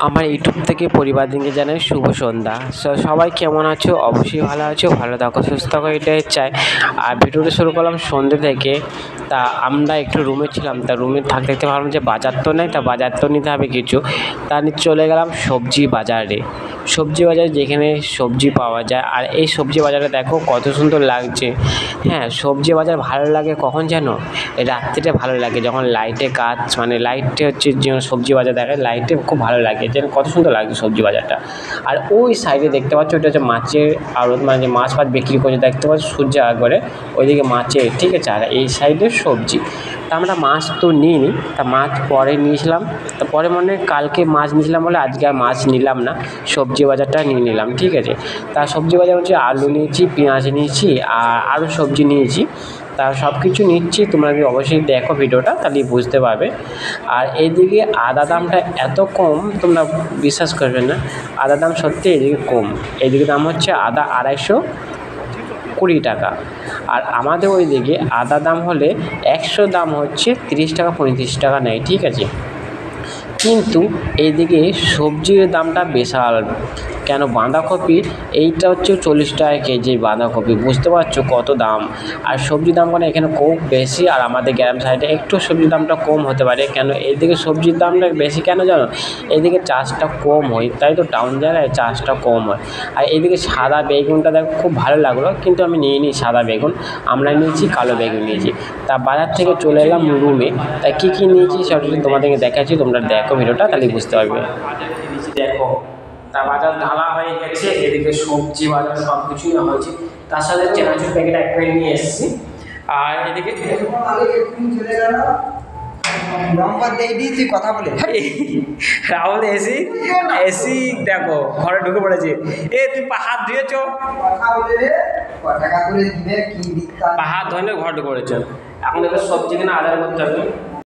আমার ইউটিউব থেকে পরিবার দিনকে জানাই শুভ সন্ধ্যা। সবাই কেমন আছো? অবশ্যই ভালো আছো, ভালো থাকো, সুস্থ থাকো, এটাই চাই। আর ভিডিওটা শুরু করলাম সন্ধ্যে থেকে। তা আমরা একটু রুমে ছিলাম, তা রুমে থাকতে থাকতে ভাবলাম যে বাজার তো নেই, তা বাজার তো নিতে হবে কিছু। তা নিয়ে চলে গেলাম সবজি বাজারে। সবজি বাজারে যেখানে সবজি পাওয়া যায়, আর এই সবজি বাজারে দেখো কত সুন্দর লাগছে। হ্যাঁ, সবজি বাজার ভালো লাগে কখন জানো? রাত্রিতে ভালো লাগে, যখন লাইটে কাজ মানে লাইটে হচ্ছে যে সবজি বাজার দেখায়, লাইটে খুব ভালো লাগে, যেন কত সুন্দর লাগছে সবজি বাজারটা। আর ওই সাইডে দেখতে পাচ্ছ, ওটা হচ্ছে মাছের আড়ত, মানে যে মাছ ফাছ বিক্রি করছে দেখতে পাচ্ছ সূর্য একবারে ওইদিকে মাছের, ঠিক আছে। আর এই সাইডে সবজি। তা আমরা মাছ তো নিইনি, তা মাছ পরে নিয়েছিলাম। তা পরে মানে কালকে মাছ নিয়েছিলাম বলে আজকে আর মাছ নিলাম না, সবজি বাজারটা নিয়ে নিলাম, ঠিক আছে। তা সবজি বাজার হচ্ছে আলু নিয়েছি, পেঁয়াজ নিয়েছি, আর আরও সবজি নিয়েছি। তা সব কিছু নিচ্ছি, তোমরা অবশ্যই দেখো ভিডিওটা, তাহলেই বুঝতে পারবে। আর এইদিকে আদা দামটা এত কম তোমরা বিশ্বাস করবে না, আদা দাম সত্যি এদিকে কম। এইদিকে দাম হচ্ছে আদা 220 টাকা। আর আমাদের ওই দিকে আদা দাম হলে 100 দাম হচ্ছে 30 টাকা 35 টাকা নেয়, ঠিক আছে। কিন্তু এইদিকে সবজির দামটা বিশাল। কেন, বাঁধাকপি এইটা হচ্ছে 40 টাকা কেজি বাঁধাকপি, বুঝতে পারছো কত দাম। আর সবজির দাম মানে এখানে খুব বেশি, আর আমাদের গ্রাম সাইডে একটু সবজির দামটা কম হতে পারে। কেন এইদিকে সবজির দামটা বেশি কেন জানো? এইদিকে চাষটা কম হয়, তাই তো টাউন জায়গায় চাষটা কম হয়। আর এইদিকে সাদা বেগুনটা দেখো খুব ভালো লাগলো, কিন্তু আমি নিইনি সাদা বেগুন, আমরা নিয়েছি কালো বেগুন নিয়েছি। তা বাজার থেকে চলে এলাম রুমে। তাই কী কী নিয়েছি সেটা তোমাদেরকে দেখাচ্ছি, তোমরা দেখো ভিডিওটা, তাহলে বুঝতে পারবে। দেখো, তা বাজার ঢালা হয়ে গেছে, এদিকে সবজি বাজার সব কিছুই হয়েছে। তার সাথে চেনাচুর প্যাকেট এক প্যাকেট নিয়ে এসেছি। আর এদিকে কথা বলে রাহুল এসি এসি দেখো ঘরে ঢুকে পড়েছে। তুই হাত ধুয়েছ? হাত ধরে ঘরে ঢুকে পড়েছে। এখন এবার সবজি কিনা আদার করতে হবে।